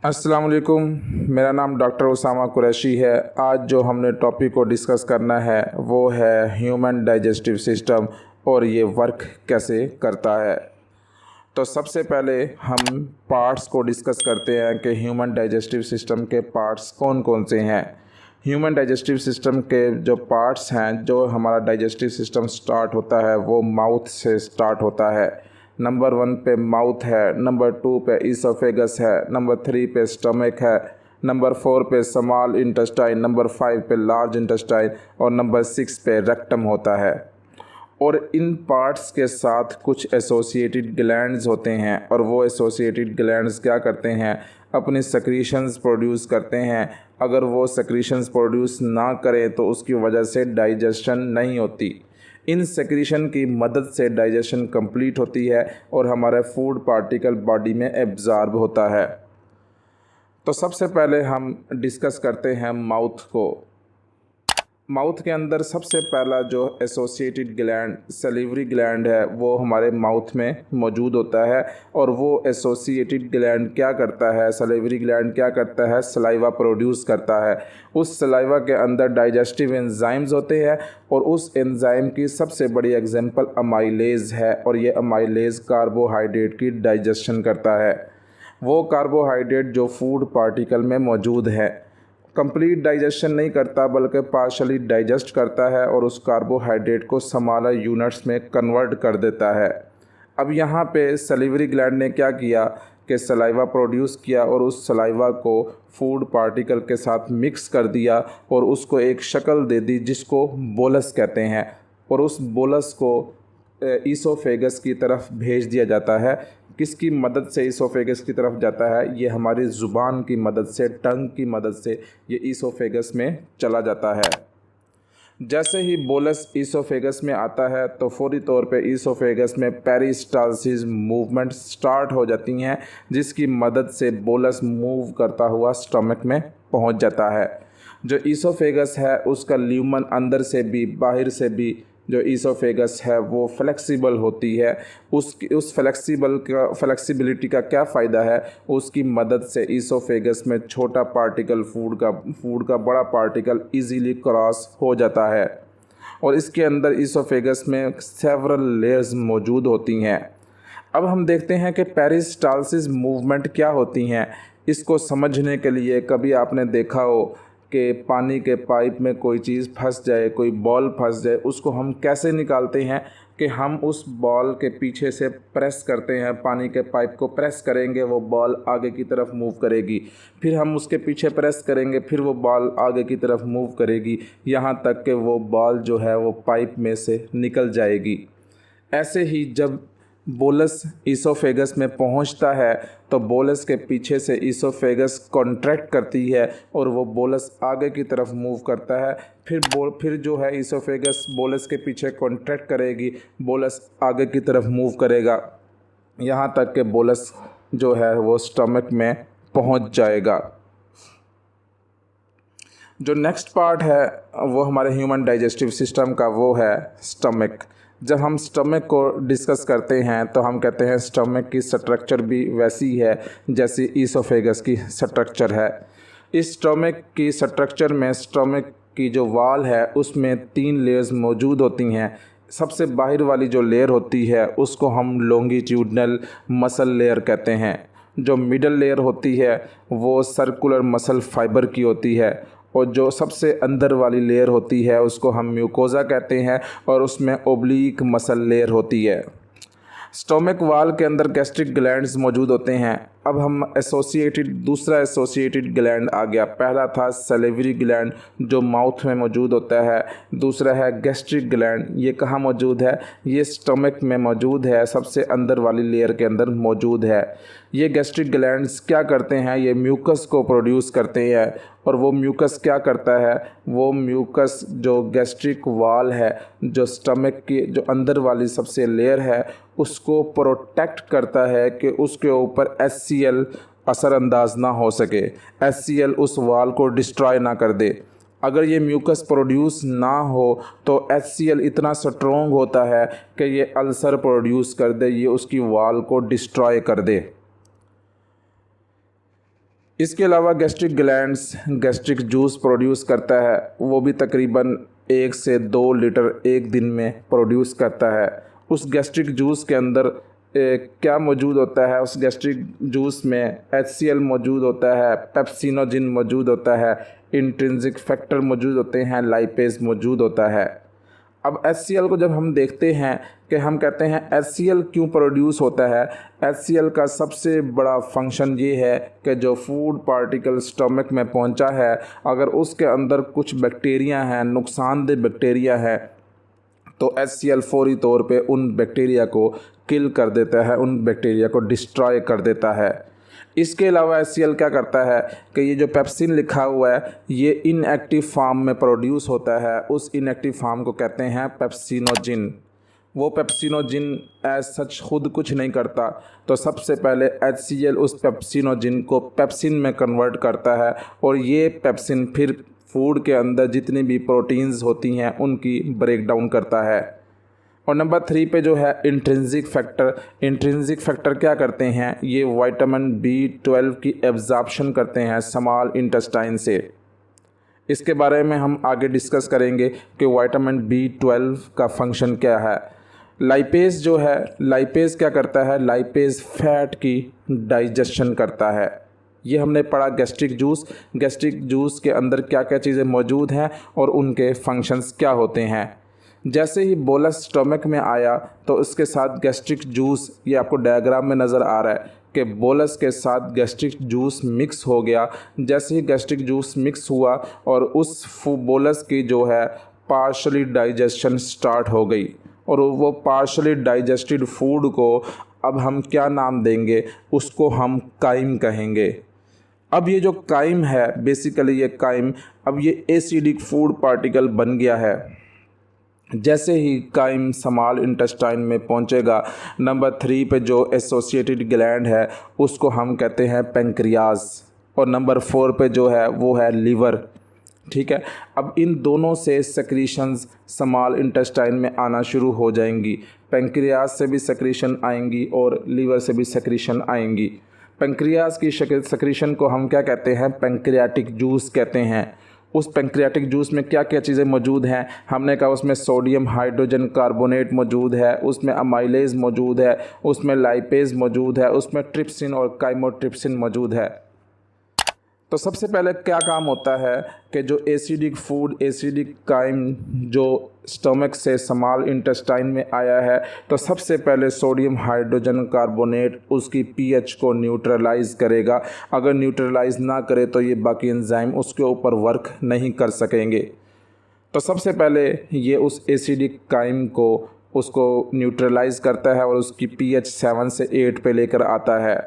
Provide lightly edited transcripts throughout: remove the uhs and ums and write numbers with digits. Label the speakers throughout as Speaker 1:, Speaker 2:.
Speaker 1: अस्सलाम वालेकुम, मेरा नाम डॉक्टर उसामा कुरैशी है। आज जो हमने टॉपिक को डिस्कस करना है वो है ह्यूमन डाइजेस्टिव सिस्टम और ये वर्क कैसे करता है। तो सबसे पहले हम पार्ट्स को डिस्कस करते हैं कि ह्यूमन डाइजेस्टिव सिस्टम के पार्ट्स कौन कौन से हैं। ह्यूमन डाइजेस्टिव सिस्टम के जो पार्ट्स हैं, जो हमारा डाइजेस्टिव सिस्टम स्टार्ट होता है वो माउथ से स्टार्ट होता है। नंबर 1 पे माउथ है, नंबर 2 पे ईसोफेगस है, नंबर 3 पे स्टमक है, नंबर 4 पे स्मॉल इंटेस्टाइन, नंबर 5 पे लार्ज इंटेस्टाइन और नंबर 6 पे रेक्टम होता है। और इन पार्ट्स के साथ कुछ एसोसिएटेड ग्लैंड्स होते हैं और वो एसोसिएटेड ग्लैंड्स क्या करते हैं, अपने सेक्रीशंस प्रोड्यूस करते हैं। अगर वो सेक्रीशंस प्रोड्यूस ना करें तो उसकी वजह से डाइजेशन नहीं होती। इन सेक्रीशन की मदद से डाइजेशन कंप्लीट होती है और हमारा फूड पार्टिकल बॉडी में एब्जॉर्ब होता है। तो सबसे पहले हम डिस्कस करते हैं माउथ को। माउथ के अंदर सबसे पहला जो एसोसिएटेड ग्लैंड सलीवरी ग्लैंड है वो हमारे माउथ में मौजूद होता है। और वो एसोसिएटेड ग्लैंड क्या करता है, सलीवरी ग्लैंड क्या करता है, सलाइवा प्रोड्यूस करता है। उस सलाइवा के अंदर डाइजेस्टिव एंजाइम्स होते हैं और उस एंजाइम की सबसे बड़ी एग्जांपल अमाइलेज है। और ये अमाइलेज कार्बोहाइड्रेट की डाइजेशन करता है। वो कार्बोहाइड्रेट जो फूड पार्टिकल में मौजूद है, कंप्लीट डाइजेशन नहीं करता बल्कि पार्शली डाइजेस्ट करता है और उस कार्बोहाइड्रेट को स्मॉलर यूनिट्स में कन्वर्ट कर देता है। अब यहाँ पे सलीवरी ग्लैंड ने क्या किया कि सलाइवा प्रोड्यूस किया और उस सलाइवा को फूड पार्टिकल के साथ मिक्स कर दिया और उसको एक शक्ल दे दी जिसको बोलस कहते हैं। और उस बोलस को ईसोफेगस की तरफ भेज दिया जाता है। किसकी मदद से ईसोफेगस की तरफ जाता है, ये हमारी ज़ुबान की मदद से, टंग की मदद से ये ईसोफेगस में चला जाता है। जैसे ही बोलस ईसोफेगस में आता है तो फौरी तौर पे ईसोफेगस में पेरिस्टालसिस मूवमेंट स्टार्ट हो जाती हैं, जिसकी मदद से बोलस मूव करता हुआ स्टमक में पहुंच जाता है। जो ईसोफेगस है उसका ल्यूमन अंदर से भी बाहर से भी जो ईसोफेगस है वो फ्लेक्सिबल होती है। उस फ्लेक्सिबिलिटी का क्या फ़ायदा है, उसकी मदद से ईसोफेगस में छोटा पार्टिकल फूड का बड़ा पार्टिकल इजीली क्रॉस हो जाता है। और इसके अंदर ईसोफेगस में सेवरल लेयर्स मौजूद होती हैं। अब हम देखते हैं कि पेरिस्टालसिस मूवमेंट क्या होती हैं। इसको समझने के लिए कभी आपने देखा हो कि पानी के पाइप में कोई चीज़ फंस जाए, कोई बॉल फंस जाए, उसको हम कैसे निकालते हैं कि हम उस बॉल के पीछे से प्रेस करते हैं। पानी के पाइप को प्रेस करेंगे, वो बॉल आगे की तरफ मूव करेगी। फिर हम उसके पीछे प्रेस करेंगे, फिर वो बॉल आगे की तरफ मूव करेगी, यहाँ तक कि वो बॉल जो है वो पाइप में से निकल जाएगी। ऐसे ही जब बोलस ईसोफेगस में पहुंचता है तो बोलस के पीछे से ईसोफेगस कॉन्ट्रैक्ट करती है और वो बोलस आगे की तरफ मूव करता है। फिर जो है ईसोफेगस बोलस के पीछे कॉन्ट्रैक्ट करेगी, बोलस आगे की तरफ मूव करेगा, यहाँ तक कि बोलस जो है वो स्टमक में पहुंच जाएगा। जो नेक्स्ट पार्ट है वो हमारे ह्यूमन डाइजेस्टिव सिस्टम का वो है स्टमक। जब हम स्टमक को डिस्कस करते हैं तो हम कहते हैं स्टमक की स्ट्रक्चर भी वैसी है जैसी ईसोफेगस की स्ट्रक्चर है। इस स्टमक की स्ट्रक्चर में स्टमक की जो वॉल है उसमें 3 लेयर्स मौजूद होती हैं। सबसे बाहर वाली जो लेयर होती है उसको हम लॉन्गिट्यूडनल मसल लेयर कहते हैं। जो मिडल लेयर होती है वो सर्कुलर मसल फाइबर की होती है और जो सबसे अंदर वाली लेयर होती है उसको हम म्यूकोज़ा कहते हैं और उसमें ओब्लीक मसल लेयर होती है। स्टोमक वाल के अंदर गैस्ट्रिक ग्लैंड्स मौजूद होते हैं। अब हम दूसरा एसोसिएटेड ग्लैंड आ गया। पहला था सलेवरी ग्लैंड जो माउथ में मौजूद होता है, दूसरा है गैस्ट्रिक ग्लैंड। ये कहाँ मौजूद है, ये स्टमक में मौजूद है, सबसे अंदर वाली लेयर के अंदर मौजूद है। ये गैस्ट्रिक ग्लैंड्स क्या करते हैं, ये म्यूकस को प्रोड्यूस करते हैं और वो म्यूकस क्या करता है, वो म्यूकस जो गैस्ट्रिक वाल है, जो स्टमक की जो अंदर वाली सबसे लेयर है, उसको प्रोटेक्ट करता है कि उसके ऊपर HCl असरअंदाज ना हो सके, HCl उस वाल को डिस्ट्रॉय ना कर दे। अगर ये म्यूकस प्रोड्यूस ना हो तो HCl इतना स्ट्रॉन्ग होता है कि ये अल्सर प्रोड्यूस कर दे, ये उसकी वाल को डिस्ट्रॉय कर दे। इसके अलावा gastric glands gastric juice produce करता है, वो भी तकरीबन 1 से 2 लीटर एक दिन में प्रोड्यूस करता है। उस गैस्ट्रिक जूस के अंदर क्या मौजूद होता है? उस गैस्ट्रिक जूस में HCl मौजूद होता है, पेप्सिनोजिन मौजूद होता है, इंट्रिंसिक फैक्टर मौजूद होते हैं, लाइपेज मौजूद होता है। अब HCl को जब हम देखते हैं कि हम कहते हैं HCl क्यों प्रोड्यूस होता है, HCl का सबसे बड़ा फंक्शन ये है कि जो फूड पार्टिकल स्टमक में पहुंचा है, अगर उसके अंदर कुछ बैक्टीरिया हैं, नुकसानदेह बैक्टीरिया है, तो HCl फौरी तौर पे उन बैक्टीरिया को किल कर देता है, उन बैक्टीरिया को डिस्ट्रॉय कर देता है। इसके अलावा HCl क्या करता है कि ये जो पेप्सिन लिखा हुआ है ये इनएक्टिव फॉर्म में प्रोड्यूस होता है। उस इनएक्टिव फॉर्म को कहते हैं पेप्सिनोजिन। वो पेप्सिनोजिन एज सच खुद कुछ नहीं करता, तो सबसे पहले HCl उस पेप्सिनोजिन को पेप्सिन में कन्वर्ट करता है और ये पेप्सिन फिर फूड के अंदर जितनी भी प्रोटीन्स होती हैं उनकी ब्रेक डाउन करता है। और नंबर 3 पे जो है इंट्रिंसिक फैक्टर। इंट्रिंसिक फैक्टर क्या करते हैं? ये विटामिन B12 की एब्जॉर्प्शन करते हैं स्मॉल इंटेस्टाइन से। इसके बारे में हम आगे डिस्कस करेंगे कि विटामिन B12 का फंक्शन क्या है। लाइपेज जो है, लाइपेज क्या करता है? लाइपेज फैट की डाइजेशन करता है। ये हमने पढ़ा गैस्ट्रिक जूस। गैस्ट्रिक जूस के अंदर क्या क्या चीज़ें मौजूद हैं और उनके फंक्शंस क्या होते हैं। जैसे ही बोलस स्टमक में आया तो उसके साथ गैस्ट्रिक जूस, ये आपको डायग्राम में नज़र आ रहा है कि बोलस के साथ गैस्ट्रिक जूस मिक्स हो गया। जैसे ही गैस्ट्रिक जूस मिक्स हुआ और उस बोलस की जो है पार्शली डाइजेशन स्टार्ट हो गई और वो पार्शली डाइजेस्टेड फूड को अब हम क्या नाम देंगे? उसको हम काइम कहेंगे। अब ये जो काइम है, बेसिकली ये काइम अब ये एसिडिक फूड पार्टिकल बन गया है। जैसे ही काइम स्मॉल इंटेस्टाइन में पहुंचेगा, नंबर 3 पे जो एसोसिएटेड ग्लैंड है उसको हम कहते हैं पेंक्रियाज, और नंबर 4 पे जो है वो है लीवर। ठीक है, अब इन दोनों से सेक्रीशंस स्मॉल इंटेस्टाइन में आना शुरू हो जाएंगी। पेंक्रियाज से भी सेक्रीशन आएंगी और लीवर से भी सेक्रीशन आएंगी। पेंक्रियाज की सेक्रीशन को हम क्या कहते हैं? पेंक्रियाटिक जूस कहते हैं। उस पेंक्रियाटिक जूस में क्या क्या चीज़ें मौजूद हैं? हमने कहा उसमें सोडियम हाइड्रोजन कार्बोनेट मौजूद है, उसमें अमाइलेज मौजूद है, उसमें लाइपेज मौजूद है, उसमें ट्रिप्सिन और काइमोट्रिप्सिन मौजूद है। तो सबसे पहले क्या काम होता है कि जो एसिडिक फूड, एसिडिक काइम जो स्टमक से स्मॉल इंटेस्टाइन में आया है, तो सबसे पहले सोडियम हाइड्रोजन कार्बोनेट उसकी pH को न्यूट्रलाइज करेगा। अगर न्यूट्रलाइज ना करे तो ये बाकी एंजाइम उसके ऊपर वर्क नहीं कर सकेंगे। तो सबसे पहले ये उस एसिडिक काइम को उसको न्यूट्रलाइज करता है और उसकी pH 7 से 8 पे लेकर आता है।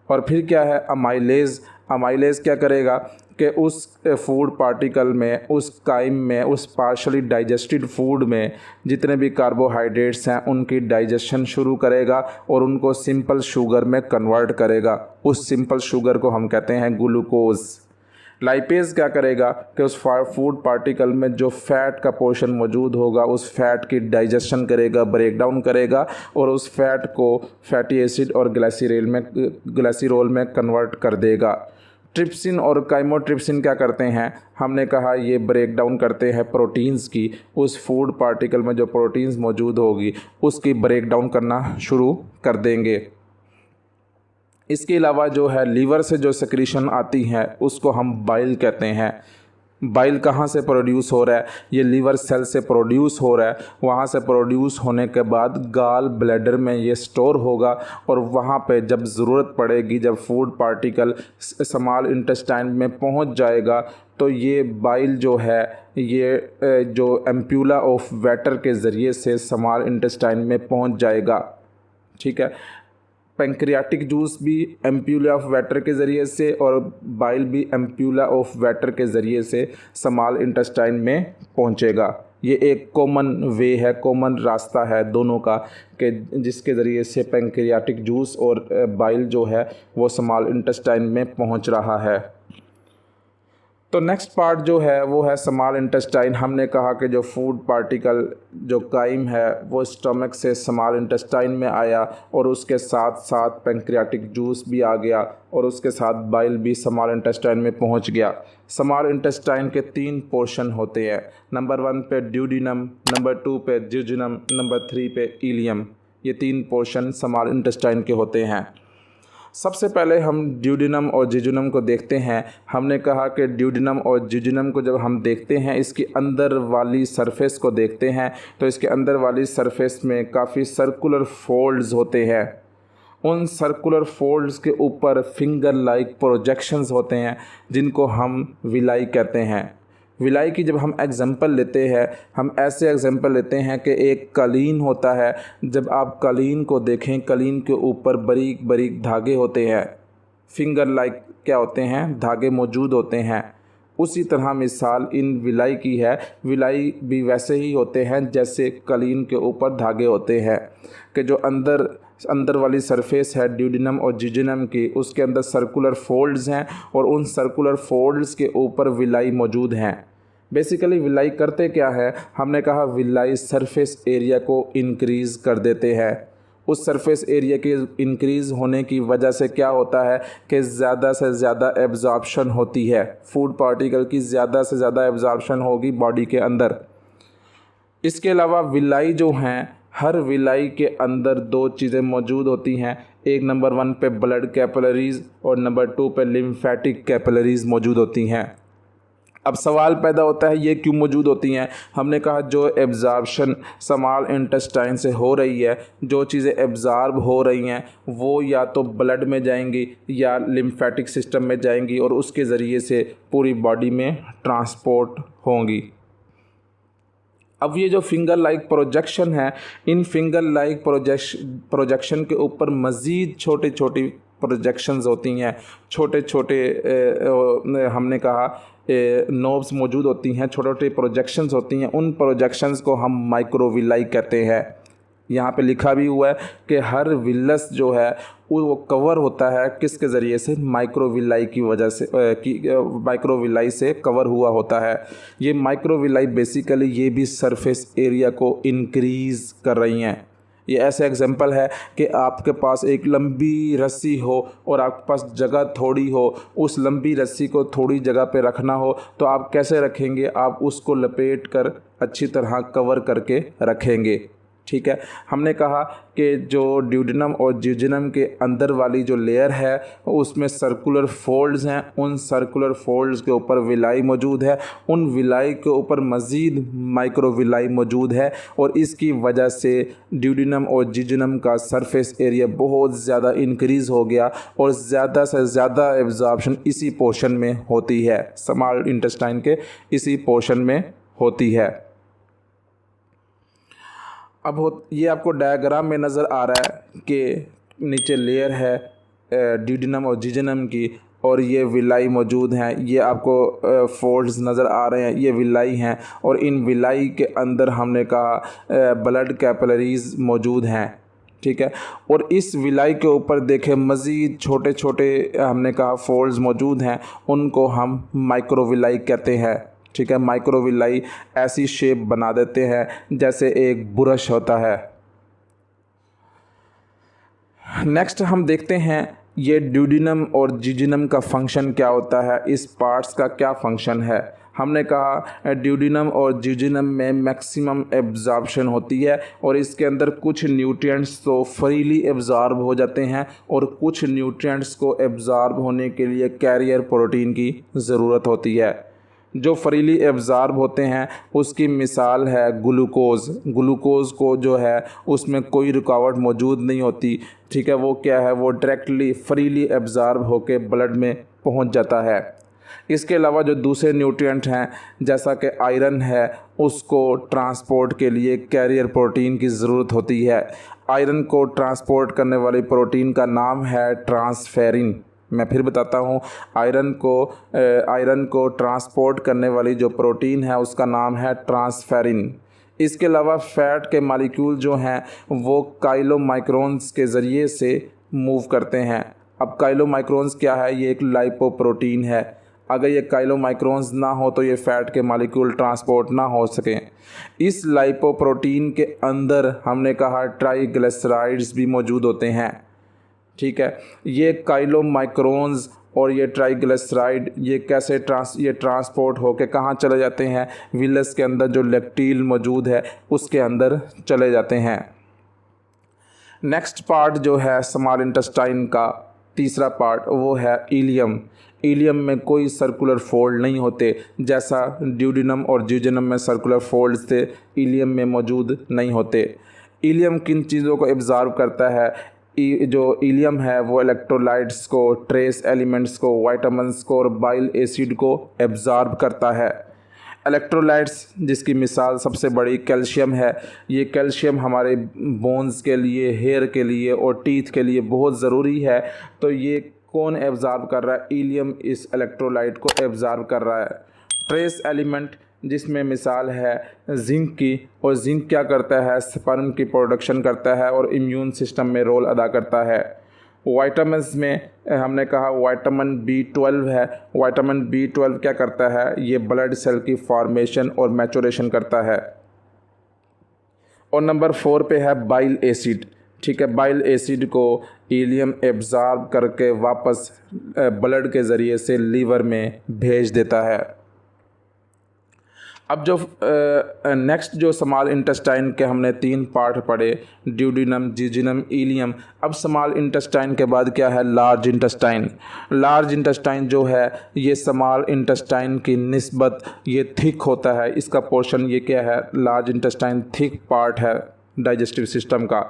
Speaker 1: और फिर क्या है? अमाइलेज। अमाइलेज क्या करेगा कि उस फूड पार्टिकल में, उस काइम में, उस पार्शली डाइजेस्टेड फूड में जितने भी कार्बोहाइड्रेट्स हैं उनकी डाइजेशन शुरू करेगा और उनको सिंपल शुगर में कन्वर्ट करेगा। उस सिंपल शुगर को हम कहते हैं ग्लूकोज। लाइपेज क्या करेगा कि उस फूड पार्टिकल में जो फैट का पोर्शन मौजूद होगा उस फैट की डाइजेशन करेगा, ब्रेक डाउन करेगा और उस फैट को फैटी एसिड और ग्लाइसिरोल में कन्वर्ट कर देगा। ट्रिप्सिन और काइमोट्रिप्सिन क्या करते हैं? हमने कहा ये ब्रेक डाउन करते हैं प्रोटीन्स की। उस फूड पार्टिकल में जो प्रोटीन्स मौजूद होगी उसकी ब्रेक डाउन करना शुरू कर देंगे। इसके अलावा जो है लीवर से जो सेक्रीशन आती है उसको हम बाइल कहते हैं। बाइल कहाँ से प्रोड्यूस हो रहा है? ये लीवर सेल से प्रोड्यूस हो रहा है। वहाँ से प्रोड्यूस होने के बाद गाल ब्लैडर में ये स्टोर होगा और वहाँ पे जब ज़रूरत पड़ेगी, जब फूड पार्टिकल स्मॉल इंटेस्टाइन में पहुँच जाएगा, तो ये बाइल जो है ये जो एम्प्यूला ऑफ वाटर के ज़रिए से स्मॉल इंटेस्टाइन में पहुँच जाएगा। ठीक है, पेंक्रियाटिक जूस भी एम्प्यूला ऑफ वाटर के ज़रिए से और बाइल भी एम्प्यूला ऑफ वाटर के ज़रिए से स्मॉल इंटेस्टाइन में पहुंचेगा। ये एक कॉमन वे है, कॉमन रास्ता है दोनों का कि जिसके ज़रिए से पेंक्रियाटिक जूस और बाइल जो है वो स्मॉल इंटेस्टाइन में पहुंच रहा है। तो नेक्स्ट पार्ट जो है वो है स्मॉल इंटेस्टाइन। हमने कहा कि जो फूड पार्टिकल जो काइम है वो स्टमक से स्मॉल इंटेस्टाइन में आया और उसके साथ साथ पैंक्रियाटिक जूस भी आ गया और उसके साथ बाइल भी स्मॉल इंटेस्टाइन में पहुंच गया। स्मॉल इंटेस्टाइन के 3 पोर्शन होते हैं। नंबर 1 पे ड्यूडिनम, नंबर 2 पे जिजुनम, नंबर 3 पे इलियम। ये 3 पोर्शन स्मॉल इंटेस्टाइन के होते हैं। सबसे पहले हम ड्यूडिनम और जिजुनम को देखते हैं। हमने कहा कि ड्यूडिनम और जिजुनम को जब हम देखते हैं, इसकी अंदर वाली सरफेस को देखते हैं, तो इसके अंदर वाली सरफेस में काफ़ी सर्कुलर फोल्ड्स होते हैं। उन सर्कुलर फोल्ड्स के ऊपर फिंगर लाइक प्रोजेक्शंस होते हैं जिनको हम विलाई कहते हैं। विलाई की जब हम एग्जांपल लेते हैं, हम ऐसे एग्जांपल लेते हैं कि एक कालीन होता है। जब आप कालीन को देखें, कालीन के ऊपर बारीक बारीक धागे होते हैं, फिंगर लाइक क्या होते हैं, धागे मौजूद होते हैं। उसी तरह मिसाल इन विलाई की है। विलाई भी वैसे ही होते हैं जैसे कालीन के ऊपर धागे होते हैं कि जो अंदर वाली सरफेस है ड्यूडिनम और जिजुनम की, उसके अंदर सर्कुलर फोल्ड्स हैं और उन सर्कुलर फोल्ड्स के ऊपर विलाई मौजूद हैं। बेसिकली विलाई करते क्या है, हमने कहा विलाई सरफेस एरिया को इंक्रीज़ कर देते हैं। उस सरफेस एरिया के इंक्रीज़ होने की वजह से क्या होता है कि ज़्यादा से ज़्यादा एब्जॉर्प्शन होती है, फूड पार्टिकल की ज़्यादा से ज़्यादा एब्जॉर्प्शन होगी बॉडी के अंदर। इसके अलावा विलाई जो हैं, हर विलाई के अंदर 2 चीज़ें मौजूद होती हैं। एक नंबर 1 पे ब्लड कैपिलरीज़ और नंबर 2 पे लिम्फेटिक कैपिलरीज़ मौजूद होती हैं। अब सवाल पैदा होता है ये क्यों मौजूद होती हैं। हमने कहा जो एब्जॉर्प्शन स्मॉल इंटेस्टाइन से हो रही है, जो चीज़ें एब्जॉर्ब हो रही हैं वो या तो ब्लड में जाएंगी या लिम्फेटिक सिस्टम में जाएंगी और उसके ज़रिए से पूरी बॉडी में ट्रांसपोर्ट होंगी। अब ये जो फिंगर लाइक प्रोजेक्शन है, इन फिंगर लाइक प्रोजेक्शन के ऊपर मज़ीद छोटी छोटी प्रोजेक्शंस होती हैं। छोटे छोटे हमने कहा नोब्स मौजूद होती हैं, छोटे छोटे प्रोजेक्शंस होती हैं। उन प्रोजेक्शंस को हम माइक्रोविलाई कहते हैं। यहाँ पे लिखा भी हुआ है कि हर विलस जो है वो कवर होता है किसके ज़रिए से, माइक्रोविलाई की वजह से, माइक्रोविलाई से कवर हुआ होता है। ये माइक्रोविलाई बेसिकली ये भी सरफेस एरिया को इंक्रीज़ कर रही हैं। ये ऐसे एग्जांपल है कि आपके पास एक लंबी रस्सी हो और आपके पास जगह थोड़ी हो, उस लंबी रस्सी को थोड़ी जगह पे रखना हो तो आप कैसे रखेंगे, आप उसको लपेट कर अच्छी तरह कवर करके रखेंगे। ठीक है, हमने कहा कि जो ड्यूडिनम और जिजुनम के अंदर वाली जो लेयर है उसमें सर्कुलर फोल्ड्स हैं। उन सर्कुलर फोल्ड्स के ऊपर विलाई मौजूद है, उन विलाई के ऊपर मज़ीद माइक्रोविलाई मौजूद है और इसकी वजह से ड्यूडिनम और जिजुनम का सरफेस एरिया बहुत ज़्यादा इंक्रीज़ हो गया और ज़्यादा से ज़्यादा एब्जॉर्प्शन इसी पोर्शन में होती है, स्मॉल इंटेस्टाइन के इसी पोर्शन में होती है। अब ये आपको डायग्राम में नज़र आ रहा है कि नीचे लेयर है ड्यूडिनम और जिजुनम की और ये विलाई मौजूद हैं। ये आपको फोल्ड्स नज़र आ रहे हैं, ये विलाई हैं और इन विलाई के अंदर हमने कहा ब्लड कैपिलरीज़ मौजूद हैं। ठीक है, और इस विलाई के ऊपर देखें मज़ीद छोटे छोटे हमने कहा फोल्ड्स मौजूद हैं, उनको हम माइक्रोविलाई कहते हैं। ठीक है, माइक्रोविलाई ऐसी शेप बना देते हैं जैसे एक ब्रश होता है। नेक्स्ट हम देखते हैं ये ड्यूडिनम और जिजुनम का फंक्शन क्या होता है, इस पार्ट्स का क्या फंक्शन है। हमने कहा ड्यूडिनम और जिजुनम में मैक्सिमम एब्जॉर्प्शन होती है और इसके अंदर कुछ न्यूट्रिएंट्स तो फ्रीली एब्जॉर्ब हो जाते हैं और कुछ न्यूट्रिएंट्स को एब्जॉर्ब होने के लिए कैरियर प्रोटीन की ज़रूरत होती है। जो फ्रीली एब्जॉर्ब होते हैं उसकी मिसाल है ग्लूकोज़। ग्लूकोज़ को जो है उसमें कोई रुकावट मौजूद नहीं होती। ठीक है, वो क्या है, वो डायरेक्टली फ्रीली एब्जॉर्ब होकर ब्लड में पहुंच जाता है। इसके अलावा जो दूसरे न्यूट्रिएंट हैं जैसा कि आयरन है, उसको ट्रांसपोर्ट के लिए कैरियर प्रोटीन की ज़रूरत होती है। आयरन को ट्रांसपोर्ट करने वाली प्रोटीन का नाम है ट्रांसफेरिन। मैं फिर बताता हूँ, आयरन को ट्रांसपोर्ट करने वाली जो प्रोटीन है उसका नाम है ट्रांसफेरिन। इसके अलावा फ़ैट के मालिक्यूल जो हैं वो काइलोमाइक्रोन्स के ज़रिए से मूव करते हैं। अब काइलोमाइक्रोन्स क्या है, ये एक लाइपोप्रोटीन है। अगर ये काइलोमाइक्रोन्स ना हो तो ये फ़ैट के मालिक्यूल ट्रांसपोर्ट ना हो सकें। इस लाइपोप्रोटीन के अंदर हमने कहा ट्राइग्लिसराइड्स भी मौजूद होते हैं। ठीक है, ये काइलोमाइक्रोन्स और ये ट्राइग्लिसराइड ये कैसे ट्रांसपोर्ट होके कहाँ चले जाते हैं? विलस के अंदर जो लैक्टील मौजूद है उसके अंदर चले जाते हैं। नेक्स्ट पार्ट जो है स्मॉल इंटेस्टाइन का तीसरा पार्ट वो है इलियम। इलियम में कोई सर्कुलर फोल्ड नहीं होते, जैसा ड्यूडेनम और ज्यूजेनम में सर्कुलर फोल्ड्स थे, इलियम में मौजूद नहीं होते। इलियम किन चीज़ों को एब्ज़ॉर्ब करता है? जो इलियम है वो इलेक्ट्रोलाइट्स को, ट्रेस एलिमेंट्स को, वाइटामिन्स को और बाइल एसिड को एब्ज़ॉर्ब करता है। इलेक्ट्रोलाइट्स जिसकी मिसाल सबसे बड़ी कैल्शियम है। ये कैल्शियम हमारे बोन्स के लिए, हेयर के लिए और टीथ के लिए बहुत ज़रूरी है। तो ये कौन एब्ज़ॉर्ब कर रहा है? इलियम इस इलेक्ट्रोलाइट को एब्ज़ॉर्ब कर रहा है। ट्रेस एलिमेंट जिसमें मिसाल है जिंक की, और जिंक क्या करता है? स्पर्म की प्रोडक्शन करता है और इम्यून सिस्टम में रोल अदा करता है। वाइटामिन्स में हमने कहा विटामिन B12 है। विटामिन B12 क्या करता है? ये ब्लड सेल की फॉर्मेशन और मैचुरेशन करता है। और नंबर 4 पे है बाइल एसिड। ठीक है, बाइल एसिड को इलियम एब्ज़ॉर्ब करके वापस ब्लड के ज़रिए से लीवर में भेज देता है। अब जो नेक्स्ट जो स्मॉल इंटेस्टाइन के हमने 3 पार्ट पढ़े, ड्यूडेनम, जिजिनम, इलियम। अब स्मॉल इंटेस्टाइन के बाद क्या है? Large intestine. लार्ज इंटेस्टाइन जो है ये स्मॉल इंटेस्टाइन की निस्बत ये थिक होता है। इसका पोर्शन ये क्या है? लार्ज इंटेस्टाइन थिक पार्ट है डाइजेस्टिव सिस्टम का।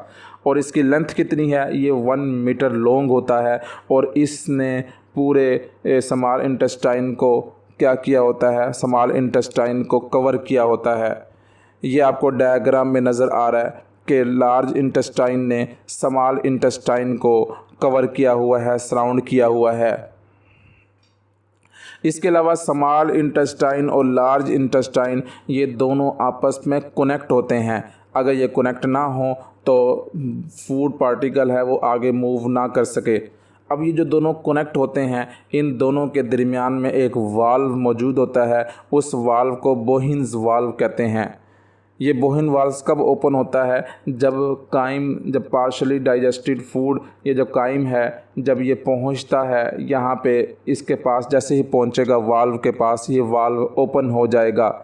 Speaker 1: और इसकी लेंथ कितनी है? ये 1 मीटर लॉन्ग होता है। और इसने पूरे स्मॉल इंटेस्टाइन को क्या किया होता है? स्मॉल इंटेस्टाइन को कवर किया होता है। ये आपको डायग्राम में नज़र आ रहा है कि लार्ज इंटेस्टाइन ने स्मॉल इंटेस्टाइन को कवर किया हुआ है, सराउंड किया हुआ है। इसके अलावा स्मॉल इंटेस्टाइन और लार्ज इंटेस्टाइन ये दोनों आपस में कनेक्ट होते हैं। अगर ये कनेक्ट ना हो तो फूड पार्टिकल है वो आगे मूव ना कर सके। अब ये जो दोनों कनेक्ट होते हैं, इन दोनों के दरमियान में एक वाल्व मौजूद होता है। उस वाल्व को बोहिन्स वाल्व कहते हैं। ये बोहिन वाल्व कब ओपन होता है? जब पार्शली डाइजेस्टेड फूड, ये जो काइम है, जब ये पहुंचता है यहाँ पे, इसके पास जैसे ही पहुंचेगा वाल्व के पास, ये वाल्व ओपन हो जाएगा।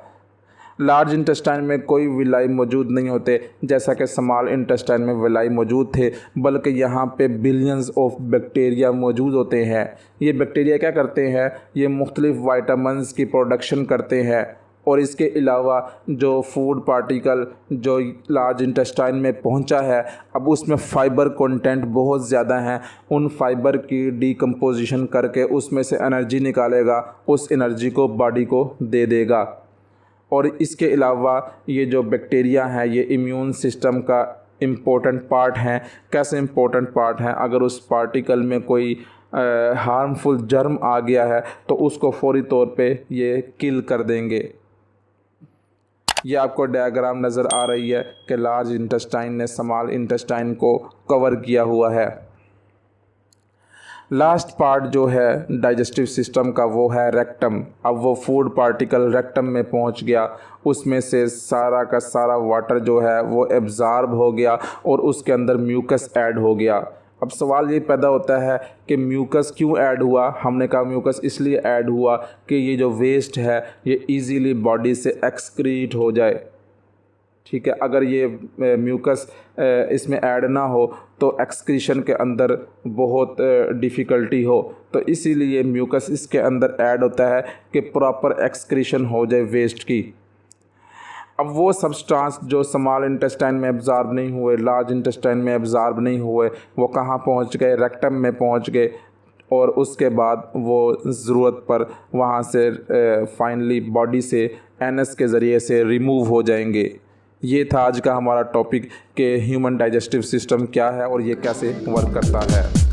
Speaker 1: लार्ज इंटेस्टाइन में कोई विलाई मौजूद नहीं होते, जैसा कि स्मॉल इंटेस्टाइन में विलाई मौजूद थे, बल्कि यहाँ पे बिलियंस ऑफ बैक्टीरिया मौजूद होते हैं। ये बैक्टीरिया क्या करते हैं? ये मुख्तलिफ वाइटामिन्स की प्रोडक्शन करते हैं। और इसके अलावा जो फूड पार्टिकल जो लार्ज इंटेस्टाइन में पहुंचा है, अब उसमें फ़ाइबर कंटेंट बहुत ज़्यादा है। उन फाइबर की डीकम्पोजिशन करके उसमें से एनर्जी निकालेगा, उस एनर्जी को बॉडी को दे देगा। और इसके अलावा ये जो बैक्टीरिया है ये इम्यून सिस्टम का इम्पोर्टेंट पार्ट हैं। कैसे इम्पोर्टेंट पार्ट हैं? अगर उस पार्टिकल में कोई हार्मफुल जर्म आ गया है तो उसको फौरी तौर पे ये किल कर देंगे। ये आपको डायग्राम नज़र आ रही है कि लार्ज इंटेस्टाइन ने स्मॉल इंटेस्टाइन को कवर किया हुआ है। लास्ट पार्ट जो है डाइजेस्टिव सिस्टम का वो है रेक्टम। अब वो फूड पार्टिकल रेक्टम में पहुंच गया, उसमें से सारा का सारा वाटर जो है वो एब्ज़ॉर्ब हो गया और उसके अंदर म्यूकस ऐड हो गया। अब सवाल ये पैदा होता है कि म्यूकस क्यों ऐड हुआ? हमने कहा म्यूकस इसलिए ऐड हुआ कि ये जो वेस्ट है ये इजीली बॉडी से एक्सक्रीट हो जाए। ठीक है, अगर ये म्यूकस इसमें ऐड ना हो तो एक्सक्रीशन के अंदर बहुत डिफ़िकल्टी हो, तो इसीलिए म्यूकस इसके अंदर ऐड होता है कि प्रॉपर एक्सक्रीशन हो जाए वेस्ट की। अब वो सब्सटेंस जो स्मॉल इंटेस्टाइन में एब्ज़ॉर्ब नहीं हुए, लार्ज इंटेस्टाइन में एब्ज़ॉर्ब नहीं हुए, वो कहाँ पहुँच गए? रेक्टम में पहुँच गए। और उसके बाद वो ज़रूरत पर वहाँ से फाइनली बॉडी से एनएस के ज़रिए से रिमूव हो जाएंगे। ये था आज का हमारा टॉपिक कि ह्यूमन डाइजेस्टिव सिस्टम क्या है और ये कैसे वर्क करता है।